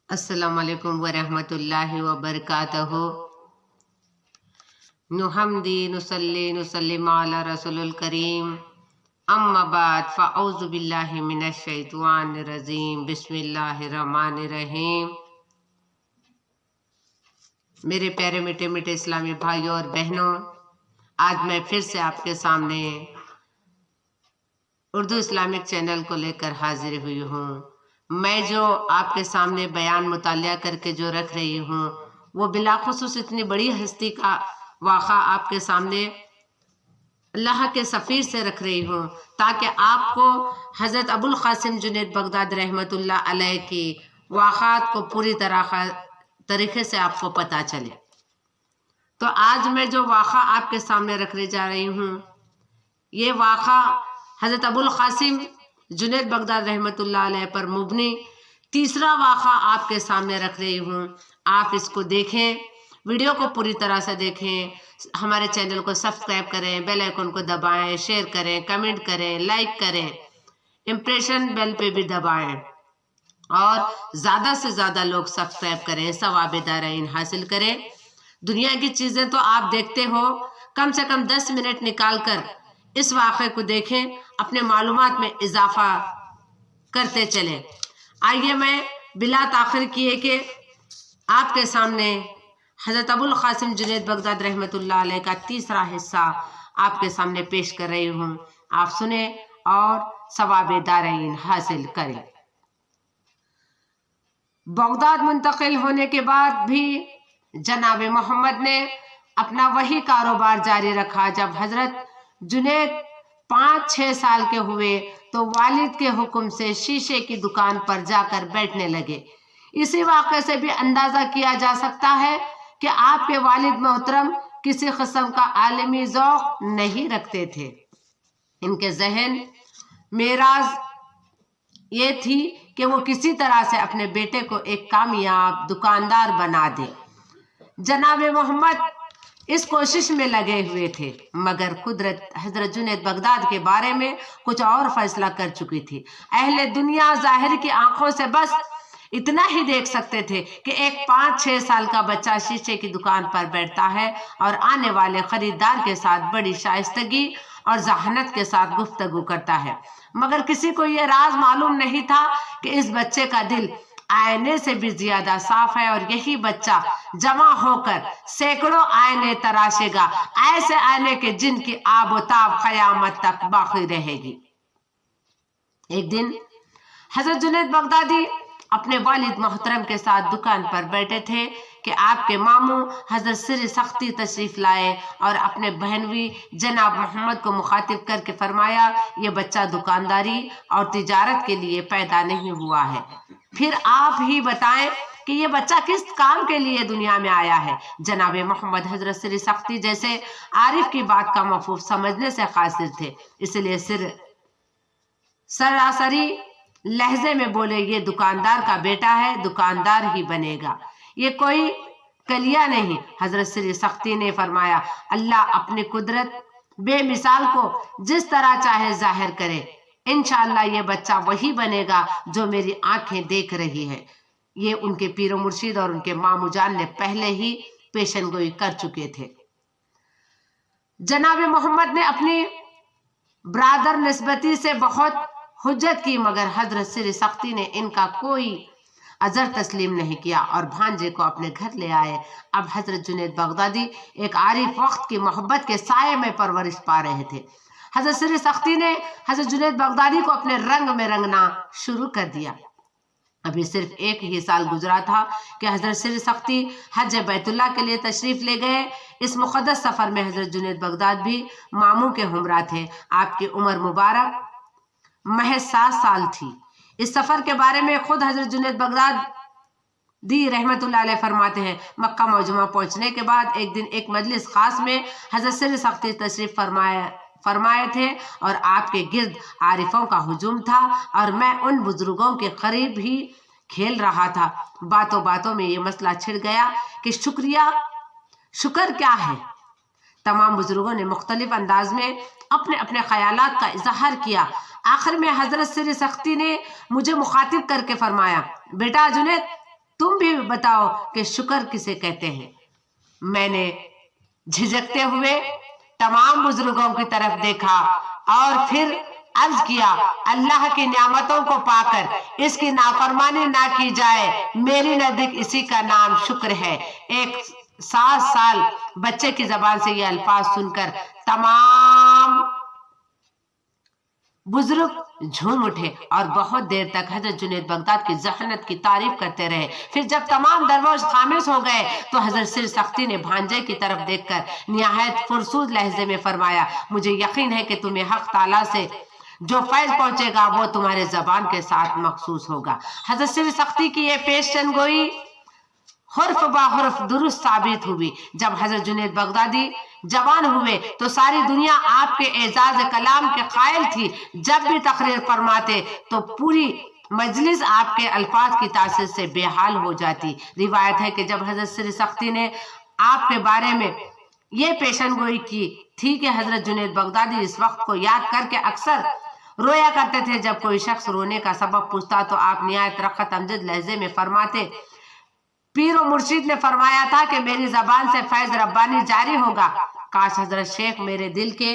अस्सलामु अलैकुम वरहमतुल्लाहि वबरकातुहू। नुहम्दी नुसल्ली नुसल्लिम अला रसूलिल करीम, अम्मा बाद फ़अऊज़ु बिल्लाहि मिनश शैतानिर रजीम, बिस्मिल्लाहिर रहमानिर रहीम। मेरे प्यारे मीठे मीठे इस्लामी भाइयों और बहनों, आज मैं फिर से आपके सामने उर्दू इस्लामिक चैनल को लेकर हाजिर हुई हूँ। मैं जो आपके सामने बयान मुतालिया करके जो रख रही हूँ वो बिलाखुसूस इतनी बड़ी हस्ती का वाक़ा आपके सामने अल्लाह के सफ़ीर से रख रही हूँ ताकि आपको हज़रत अबुल क़ासिम जुनैद बगदाद रहमतुल्लाह अलैह की वाक़ात को पूरी तरीके से आपको पता चले। तो आज मैं जो वाक़ा आपके सामने रखने जा रही हूँ, ये वाक़ा हज़रत अबुल क़ासिम जुनैद बगदाद रहमतुल्लाह अलैह पर मुबनी तीसरा वाक़ा आपके सामने रख रही हूँ। आप इसको देखें, वीडियो को पूरी तरह से देखें, हमारे चैनल को सब्सक्राइब करें, बेल आइकन को दबाएं, शेयर करें, कमेंट करें, लाइक करें, इम्प्रेशन बेल पे भी दबाएं और ज़्यादा से ज़्यादा लोग सब्सक्राइब करें, सवाब दारैन हासिल करें। दुनिया की चीज़ें तो आप देखते हो, कम से कम 10 मिनट निकाल कर इस वाक़े को देखें, अपने मालूमात में इजाफा करते चलें। आइए मैं बिला ताख़िर किए कि आपके सामने हज़रत अबुल क़ासिम जुनैद बगदाद रहमतुल्लाह अलैह का तीसरा हिस्सा आपके सामने पेश कर रही हूँ। आप सुने और सवाब दारैन हासिल करें। बगदाद मुंतकिल होने के बाद भी जनाब मोहम्मद ने अपना वही कारोबार जारी रखा। जब हज़रत जुनैद 5-6 साल के हुए तो वालिद के हुक्म से शीशे की दुकान पर जाकर बैठने लगे। इसी वाक़े से भी अंदाज़ा किया जा सकता है कि आपके वालिद मोहतरम किसी किस्म का आलमी ज़ौक़ नहीं रखते थे। इनके ज़हन मेराज ये थी कि वो किसी तरह से अपने बेटे को एक कामयाब दुकानदार बना दे। जनाब मोहम्मद इस कोशिश में लगे हुए थे, मगर कुदरत हज़रत जुनैद बगदाद के बारे में कुछ और फैसला कर चुकी थी। अहले दुनिया ज़ाहिर की आंखों से बस इतना ही देख सकते थे कि एक 5-6 साल का बच्चा शीशे की दुकान पर बैठता है और आने वाले खरीदार के साथ बड़ी शाइस्तगी और जहानत के साथ गुफ्तगू करता है। मगर किसी को यह राज मालूम नहीं था कि इस बच्चे का दिल आईने से भी ज्यादा साफ है और यही बच्चा जमा होकर सैकड़ों आईने तराशेगा, ऐसे आईने के जिनकी आबोताब क़यामत तक बाकी रहेगी। एक दिन हज़रत जुनैद बगदादी अपने वालिद मोहतरम के साथ दुकान पर बैठे थे कि आपके मामू हज़रत सिर सख्ती तशरीफ़ लाए और अपने बहनवी जनाब मोहम्मद को मुखातिब करके फरमाया, ये बच्चा दुकानदारी और तिजारत के लिए पैदा नहीं हुआ है, फिर आप ही बताएं कि ये बच्चा किस काम के लिए दुनिया में आया है। जनाब मोहम्मद हज़रत सिर सख्ती जैसे आरिफ की बात का मफहूम समझने से कासिर थे, इसलिए सरासरी लहजे में बोले, ये दुकानदार का बेटा है, दुकानदार ही बनेगा, ये कोई कलिया नहीं। हज़रत सिर सख्ती ने फरमाया, अल्लाह अपनी कुदरत बेमिसाल को जिस तरह चाहे जाहिर करे, इंशाअल्लाह ये बच्चा वही बनेगा जो मेरी आंखें देख रही है। ये उनके पीर मुर्शिद और उनके मामू जान ने पहले ही पेशन गोई कर चुके थे। जनाब मोहम्मद ने अपनी ब्रादर निस्बती से बहुत हुज्जत की, मगर हज़रत सिर सख्ती ने इनका कोई अजर तस्लीम नहीं किया और भांजे को अपने घर ले आए। अब हज़रत जुनैद बगदादी एक आरिफ वक्त की मोहब्बत के साये में परवरिश पा रहे थे। हज़रत सिर सख्ती ने हज़रत जुनैद बगदादी को अपने रंग में रंगना शुरू कर दिया। अभी सिर्फ 1 ही साल गुजरा था कि हज़रत सिर सख्ती हज बैतुल्लाह के लिए तशरीफ़ ले गए। इस मुक़द्दस सफ़र में हज़रत जुनैद बगदाद भी मामू के हमरा थे। आपकी उम्र मुबारक महज 7 साल थी। इस सफ़र के बारे में खुद हज़रत जुनैद बगदाद दी रहमतुल्लाह अलैह फरमाते हैं, मक्का मौजमा पहुँचने के बाद एक दिन एक मजलिस ख़ास में हज़रत सिर सख्ती तशरीफ़ फरमाए थे और आपके गिर्द आरिफों का हुजूम था और मैं उन बुजुर्गों के करीब ही खेल रहा था। बातों बातों में ये मसला छिड़ गया कि शुक्र क्या है। तमाम बुजुर्गों ने मुख्तलिफ अंदाज में अपने अपने ख्यालात का इजहार किया। आखिर में हज़रत सिर सख्ती ने मुझे मुखातिब करके फरमाया, बेटा जुनैद, तुम भी बताओ कि शुक्र किसे कहते हैं। मैंने झिझकते हुए तमाम बुजुर्गों की तरफ देखा और फिर अर्ज किया, अल्लाह की नियामतों को पाकर इसकी नाफरमानी ना की जाए, मेरे नजदीक इसी का नाम शुक्र है। एक 7 साल बच्चे की जबान से ये अल्फाज सुनकर तमाम बुजुर्ग झूम उठे और बहुत देर तक हजरत जुनैद बगदाद की जहनत की तारीफ करते रहे। फिर जब तमाम दरवाज़ खामिश हो गए तो हजरत सिर सख्ती ने भांजे की तरफ देखकर निहायत फुरसूद लहजे में फरमाया, मुझे यकीन है कि तुम्हें हक ताला से जो फैज पहुंचेगा वो तुम्हारे जबान के साथ मखसूस होगा। हजरत सिर सख्ती की ये पेशन गोई हुर्फ बा हुर्फ दुरुस्त साबित हुई। जब हजरत जुनैद बगदादी जवान हुए तो सारी दुनिया आपके एजाज कलाम के कायल थी। जब भी तकरीर फरमाते तो पूरी मजलिस आपके अल्फाज की तासीर से बेहाल हो जाती। रिवायत है कि जब हजरत सिर सख्ती ने आपके बारे में ये पेशन गोई की थी कि हजरत जुनैद बगदादी इस वक्त को याद करके अक्सर रोया करते थे। जब कोई शख्स रोने का सबब पूछता तो आप निहायत रखत अमजद लहजे में फरमाते, पीर मुर्शिद ने फरमाया था कि मेरी जबान से फैज रब्बानी जारी होगा। काश हजरत शेख मेरे दिल के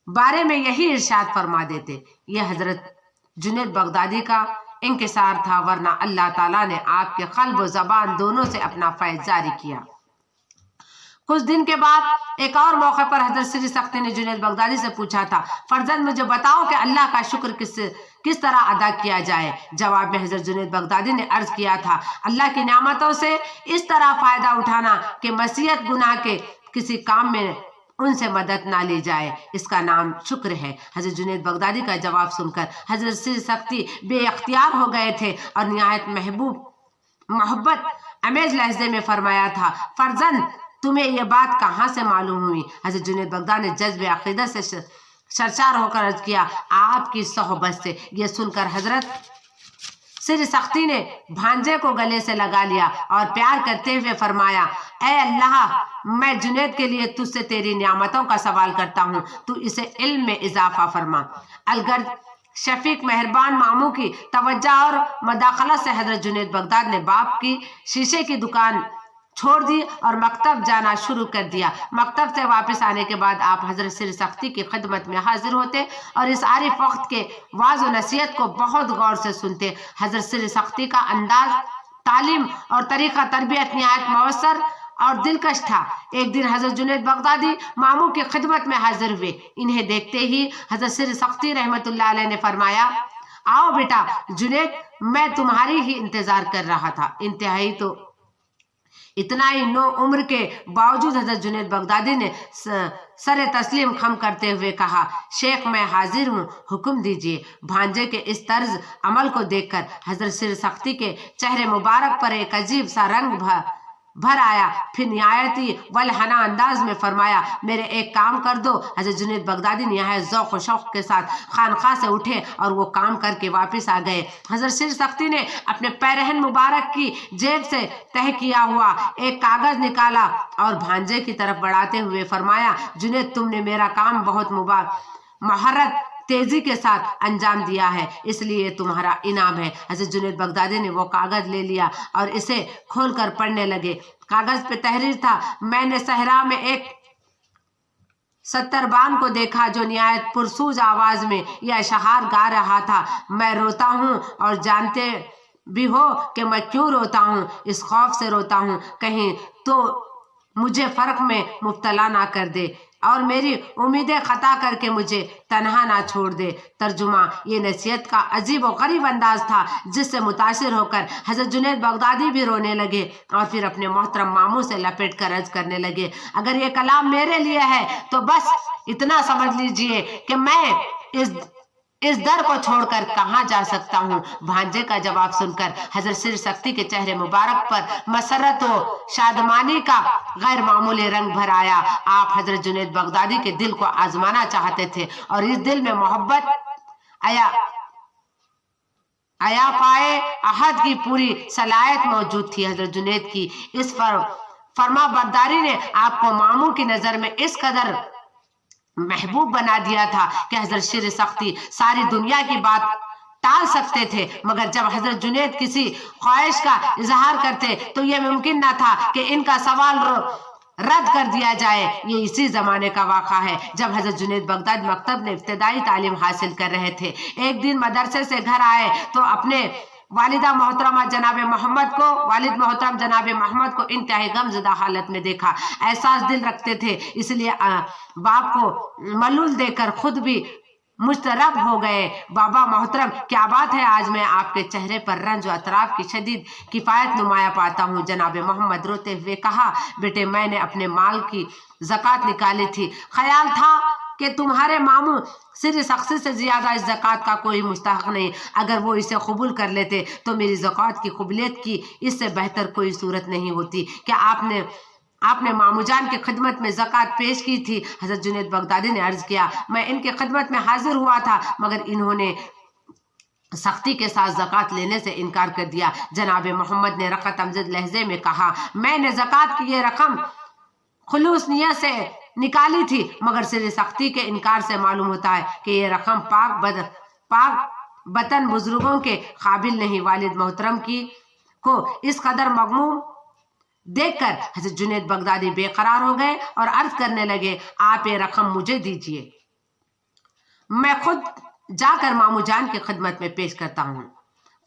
बारे में यही इरशाद फरमा देते। यह हजरत जुनैद बगदादी का इंकिसार था, वरना अल्लाह ताला ने आपके कल्ब व जबान दोनों से अपना फैज जारी किया। कुछ दिन के बाद एक और मौके पर हजरत सिर सख्ती ने जुनैद बगदादी से पूछा था, फर्जंद मुझे बताओ कि अल्लाह का शुक्र किस तरह अदा किया जाए। जवाब में हजरत जुनैद बगदादी ने अर्ज किया था, अल्लाह की नियामतों से इस तरह फायदा उठाना कि मसीयत गुनाह के किसी काम में उनसे मदद ना ली जाए, इसका नाम शुक्र है। हजरत जुनैद बगदादी का जवाब सुनकर हजरत सिर सख्ती बेअख्तियार हो गए थे और निहायत मोहब्बत अमेज लहजे में फरमाया था, फर्जंद तुम्हें यह बात कहाँ से मालूम हुई। हजरत जुनैद बगदादी ने जज्बे अकीदत से सरशार होकर अर्ज किया, आपकी सोहबत से। यह सुनकर हजरत सिर सख्ती ने भांजे को गले से लगा लिया और प्यार करते हुए फरमाया, ऐ अल्लाह, मैं जुनैद के लिए तुझसे तेरी नियामतों का सवाल करता हूँ, तू इसे इल्म में इजाफा फरमा। अलगर्ज शफीक मेहरबान मामू की तवज्जो और मदाखलत से हजरत जुनैद बगदाद ने बाप की शीशे की दुकान छोड़ दी और मकतब जाना शुरू कर दिया। मकतब से वापस आने के बाद आप हजरत सिर सख्ती की खिदमत में हाजिर होते और इस आरिफ वक्त के वाज व नसीहत को बहुत गौर से सुनते। हजरत सिर सख्ती का अंदाज, तालीम और तरीका तरबियत निहायत मवसर और दिलकश था। एक दिन हजरत जुनैद बगदादी मामू की खिदमत में हाजिर हुए। इन्हें देखते ही हजरत सिर सख्ती रहमतुल्लाह अलैह ने फरमाया, आओ बेटा जुनैद, मैं तुम्हारी ही इंतजार कर रहा था। इंतहाई तो इतना ही नो उम्र के बावजूद हजरत जुनैद बगदादी ने सर तस्लीम खम करते हुए कहा, शेख मैं हाजिर हूँ, हुक्म दीजिए। भांजे के इस तर्ज अमल को देखकर हजरत सिर सख्ती के चेहरे मुबारक पर एक अजीब सा रंग भर आया। फिर निहायती वलहना अंदाज में फरमाया, मेरे एक काम कर दो। हजरत जुनैद बगदादी निहायत ज़ौक़ व शौक़ के साथ खानखा से उठे और वो काम करके वापस आ गए। हजरत सिर सख्ती ने अपने पैरहन मुबारक की जेब से तह किया हुआ एक कागज निकाला और भांजे की तरफ बढ़ाते हुए फरमाया, जुनैद, तुमने मेरा काम बहुत महारत तेजी के साथ अंजाम दिया है, इसलिए तुम्हारा इनाम है। हजरत जुनैद बगदादी ने वो कागज ले लिया और इसे खोलकर पढ़ने लगे। कागज पे तहरीर था, मैंने सहरा में एक सत्तरबान को देखा जो निहायत पुरसूज आवाज में यह अशहार गा रहा था, मैं रोता हूँ और जानते भी हो कि मैं क्यों रोता हूँ। इस खौफ से रोता हूँ कहीं तो मुझे फर्क में मुब्तला ना कर दे और मेरी उम्मीदें खता करके मुझे तन्हा ना छोड़ दे। तर्जुमा, ये नसीहत का अजीब और गरीब अंदाज था जिससे मुतासिर होकर हजरत जुनैद बगदादी भी रोने लगे और फिर अपने मोहतरम मामू से लपेट कर अर्ज करने लगे, अगर ये कलाम मेरे लिए है तो बस इतना समझ लीजिए कि मैं इस दर को छोड़कर कहाँ जा सकता हूँ। भांजे का जवाब सुनकर हजरत सिर सख्ती के चेहरे मुबारक पर मसरत व शादमानी का गैर मामूली रंग भर आया। आप हजरत जुनैद बगदादी के दिल को आजमाना चाहते थे और इस दिल में मोहब्बत आया पाए अहद की पूरी सलाहियत मौजूद थी। हजरत जुनैद की इस फरमा बरदारी ने आपको मामू की नजर में इस कदर महबूब बना दिया था कि हजरत सिर सख्ती सारी दुनिया की बात टाल सकते थे, मगर जब हजरत जुनैद किसी ख्वाहिश का इजहार करते तो ये मुमकिन न था कि इनका सवाल रद्द कर दिया जाए। ये इसी जमाने का वाक़ा है जब हजरत जुनैद बगदाद मकतब में इब्तिदाई तालीम हासिल कर रहे थे। एक दिन मदरसे से घर आए तो अपने वालिद मोहतरम जनाब मोहम्मद को इंतहाई गमज़दा हालत में देखा। एहसास दिल रखते थे, इसलिए बाप को मलूल देकर खुद भी मुस्तरब हो गए। बाबा मोहतरम, क्या बात है, आज मैं आपके चेहरे पर रंज और अतराफ की शदीद किफ़ायत नुमाया पाता हूँ। जनाब मोहम्मद रोते हुए कहा, बेटे मैंने अपने माल की ज़कात निकाली थी, ख्याल था कि तुम्हारे मामू सिर सख्सी से ज़्यादा इस ज़कात का कोई मुस्तहक नहीं, अगर वो इसे कबूल कर लेते तो मेरी ज़कात की कबूलियत की इससे बेहतर कोई सूरत नहीं होती। क्या आपने मामूजान की खिदमत में ज़कात पेश की थी? हज़रत जुनैद बगदादी ने अर्ज़ किया, मैं इनकी खिदमत में हाजिर हुआ था, मगर इन्होंने सख्ती के साथ ज़कात लेने से इनकार कर दिया। जनाब मोहम्मद ने रक़त अमजद लहजे में कहा, मैंने ज़कात की ये रकम खुलूस नियत से निकाली थी, मगर सिर्फ सख्ती के इनकार से मालूम होता है कि ये रकम पाक बतन बुजुर्गों के काबिल नहीं। वालिद मोहतरम को इस कदर मगमूम देखकर हज़रत जुनैद बगदादी बेकरार हो गए और अर्ज करने लगे, आप ये रकम मुझे दीजिए, मैं खुद जाकर मामू जान की खिदमत में पेश करता हूँ।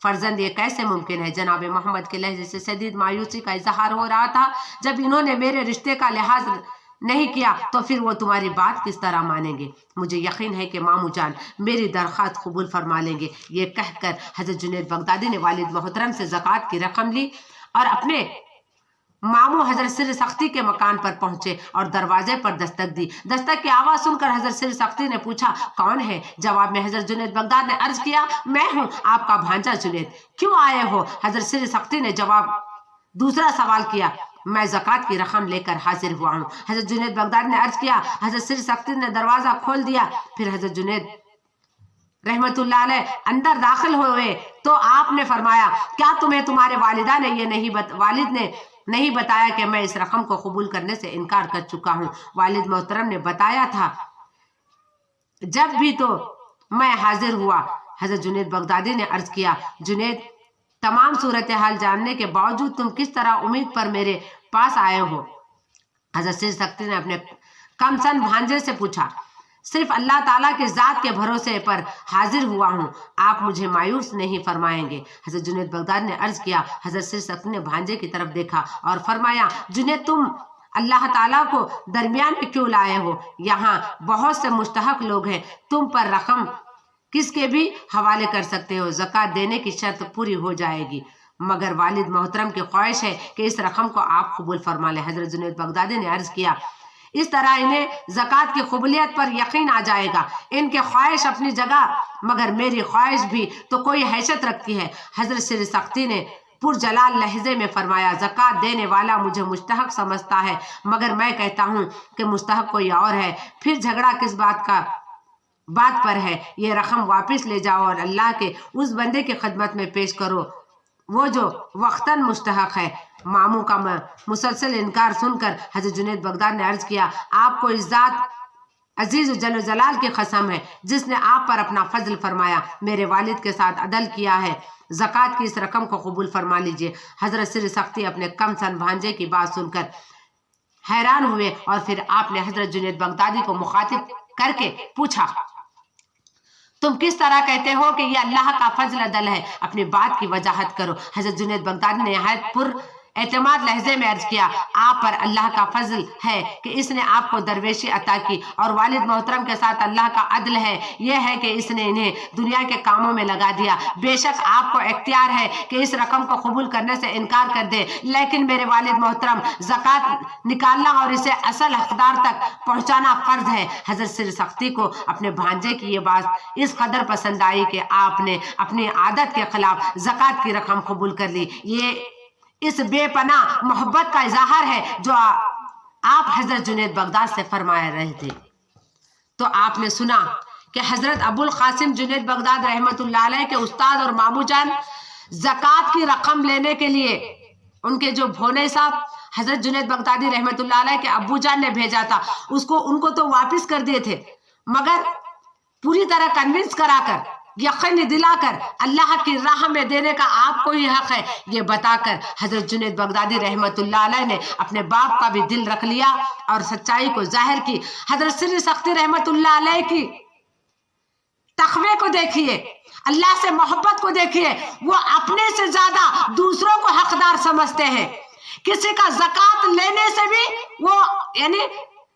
फर्जंद, ये कैसे मुमकिन है? जनाब मोहम्मद के लहजे से शदीद मायूसी का इजहार हो रहा था। जब इन्होंने मेरे रिश्ते का लिहाज नहीं किया तो फिर वो तुम्हारी बात किस तरह मानेंगे? मुझे यकीन है कि मामू जान मेरी दरख्वास्त कबूल फरमा लेंगे। ये कहकर हज़रत जुनैद बगदादी ने वालिद मोहतरम से ज़कात की रकम ली और अपने मामू हजरत सिर सख्ती के मकान पर पहुंचे और दरवाजे पर दस्तक दी। दस्तक की आवाज सुनकर हजरत सिर सख्ती ने पूछा, कौन है? जवाब में हजरत जुनैद बगदाद ने अर्ज किया, मैं हूं, आपका भांजा जुनैद। क्यों आए हो? हजरत सिर सख्ती ने दूसरा सवाल किया, मैं ज़कात की रकम लेकर हाजिर हुआ हूँ। हजरत जुनैद बगदाद ने अर्ज किया। हजरत सिर सख्ती ने दरवाजा खोल दिया। फिर हजरत जुनैद रहमतुल्लाह अलैह अंदर दाखिल हुए तो आपने फरमाया, क्या तुम्हें तुम्हारे वालिदा ने वालिद ने नहीं बताया कि मैं इस रकम को कबूल करने से इनकार कर चुका हूँ? वालिद मोहतरम ने बताया था, जब भी तो मैं हाजिर हुआ। हजरत जुनैद बगदादी ने अर्ज किया, जुनैद, तमाम सूरत हाल जानने के बावजूद तुम किस तरह उम्मीद पर मेरे पास आए हो? हजरत सिर सख्ती ने अपने कमसन भांजे से पूछा, सिर्फ अल्लाह ताला के ज़ात के भरोसे पर हाजिर हुआ हूँ, आप मुझे मायूस नहीं फरमाएंगे? हजरत जुनैद बगदादी ने अर्ज किया। हजरत सिर सख्ती ने भांजे की तरफ देखा और फरमाया, जुनैद, तुम अल्लाह ताला को दरमियान में क्यों लाए हो? यहाँ बहुत से मुस्तहक लोग हैं, तुम पर रकम किसके भी हवाले कर सकते हो, ज़कात देने की शर्त पूरी हो जाएगी, मगर वालिद मोहतरम की ख्वाहिश है कि इस रकम को आप कबूल फरमा लें। हजरत जुनैद बगदादी ने अर्ज किया, इस तरह इन्हें ज़कात की कबूलियत पर यकीन आ जाएगा। इनके ख्वाहिश अपनी जगह, मगर मेरी ख्वाहिश भी तो कोई हैसियत रखती है। हजरत सिर सख्ती ने पुरजलाल लहजे में फरमाया, ज़कात देने वाला मुझे मुस्तहक समझता है, मगर मैं कहता हूँ कि मुस्तहक कोई और है। फिर झगड़ा किस बात पर है? ये रकम वापस ले जाओ और अल्लाह के उस बंदे की खिदमत में पेश करो वो जो वक्तन मुस्तहक है। मामू का मुसलसल इनकार सुनकर हजरत जुनैद बगदाद ने अर्ज किया, आपको इज़्ज़त अजीज जल जलाल की कसम है जिसने आप पर अपना फजल फरमाया, मेरे वालिद के साथ अदल किया है, ज़कात की इस रकम को कबूल फरमा लीजिए। हजरत सिर सख्ती अपने कम सन भांजे की बात सुनकर हैरान हुए और फिर आपने हजरत जुनैद बगदादी को मुखातिब करके पूछा, तुम किस तरह कहते हो कि ये अल्लाह का फजल अदल है? अपनी बात की वजाहत करो। हजरत जुनैद बगदादी ने नहायत पुर एतमाद लहजे में अर्ज किया, आप पर अल्लाह का फजल है कि इसने आपको दरवेशी अता की और वालिद मोहतरम के साथ अल्लाह का अदल है यह है कि इसने इन्हें दुनिया के कामों में लगा दिया। बेशक आपको इख्तियार है कि इस रकम को कबूल करने से इनकार कर दे, लेकिन मेरे वालिद मोहतरम, ज़कात निकालना और इसे असल हकदार तक पहुँचाना फ़र्ज है। हजरत सिर सख्ती को अपने भांजे की ये बात इस कदर पसंद आई कि आपने अपनी आदत के खिलाफ ज़कात की रकम कबूल कर ली। ये इस बेपनाह मोहब्बत का इजहार है जो आप हजरत जुनैद बगदाद से फरमाया रहे थे। तो आपने सुना कि हजरत अबुल कासिम जुनैद बगदाद रहमतुल्लाह अलैह के उस्ताद और मामू जान ज़कात की रकम लेने के लिए उनके जो भोने साहब हजरत जुनैद बगदादी रहमतुल्लाह अलैह के अब्बू जान ने भेजा था, उनको तो वापस कर दिए थे, मगर पूरी तरह कन्विंस कराकर यकीन दिलाकर अल्लाह की राह में देने का आपको ही हक है, ये बताकर हजरत जुनैद बगदादी रहमतुल्लाह अलैह ने अपने बाप का भी दिल रख लिया और सच्चाई को जाहिर की। हजरत श्री सख्ती रहमतुल्लाह अलैह की तक़वे को देखिए, अल्लाह से मोहब्बत को देखिए, वो अपने से ज्यादा दूसरों को हकदार समझते हैं। किसी का ज़कात लेने से भी वो यानी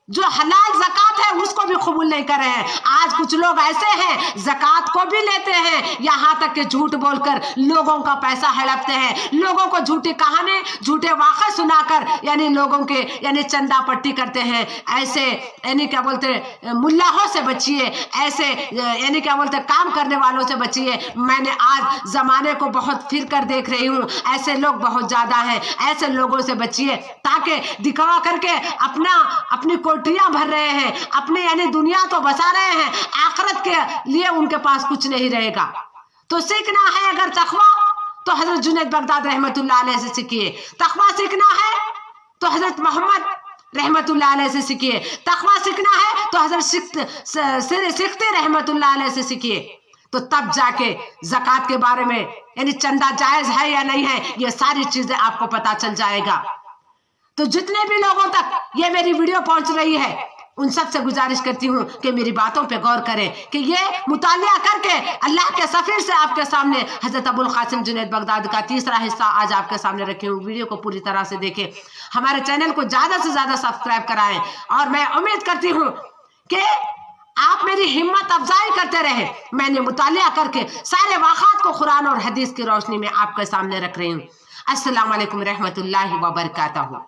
जो हलाल ज़कात है उसको भी कबूल नहीं कर रहे हैं। आज कुछ लोग ऐसे हैं ज़कात को भी लेते हैं, यहाँ तक कि झूठ बोलकर लोगों का पैसा हड़पते हैं, लोगों को झूठी कहानी झूठे वाक़े सुनाकर यानी लोगों के यानी चंदा पट्टी करते हैं। ऐसे यानी क्या बोलते मुल्लाहों से बचिए, ऐसे यानी क्या बोलते काम करने वालों से बचिए। मैंने आज ज़माने को बहुत फिर कर देख रही हूँ, ऐसे लोग बहुत ज़्यादा हैं, ऐसे लोगों से बचिए ताकि दिखावा करके अपनी कोठरियां भर रहे हैं, अपने यानी दुनिया तो बसा रहे हैं, आखिरत के लिए उनके पास कुछ नहीं रहेगा। तो सीखना है अगर तकवा तो हजरत जुनैद बगदादी रहमतुल्लाह अलैह से सीखिए, तकवा सीखना है तो हजरत मोहम्मद रहमतुल्लाह अलैह से सीखिए, तकवा सीखना है तो हजरत सिख्ती रहमतुल्लाह अलैह से सीखिए। तो तब जाके ज़कात के बारे में यानी चंदा जायज है या नहीं है ये सारी चीजें आपको पता चल जाएगा। तो जितने भी लोगों तक ये मेरी वीडियो पहुंच रही है उन सब से गुजारिश करती हूँ कि मेरी बातों पे गौर करें कि ये मुतालिया करके अल्लाह के सफीर से आपके सामने हजरत अबुल कासिम जुनैद बगदादी का तीसरा हिस्सा आज आपके सामने रखी हूँ। वीडियो को पूरी तरह से देखें, हमारे चैनल को ज्यादा से ज्यादा सब्सक्राइब कराएं और मैं उम्मीद करती हूँ कि आप मेरी हिम्मत अफजाई करते रहे। मैंने मुतालिया करके सारे वाक़ात को कुरान और हदीस की रोशनी में आपके सामने रख रही हूँ। अस्सलाम वालेकुम रहमतुल्लाहि व बरकातहू।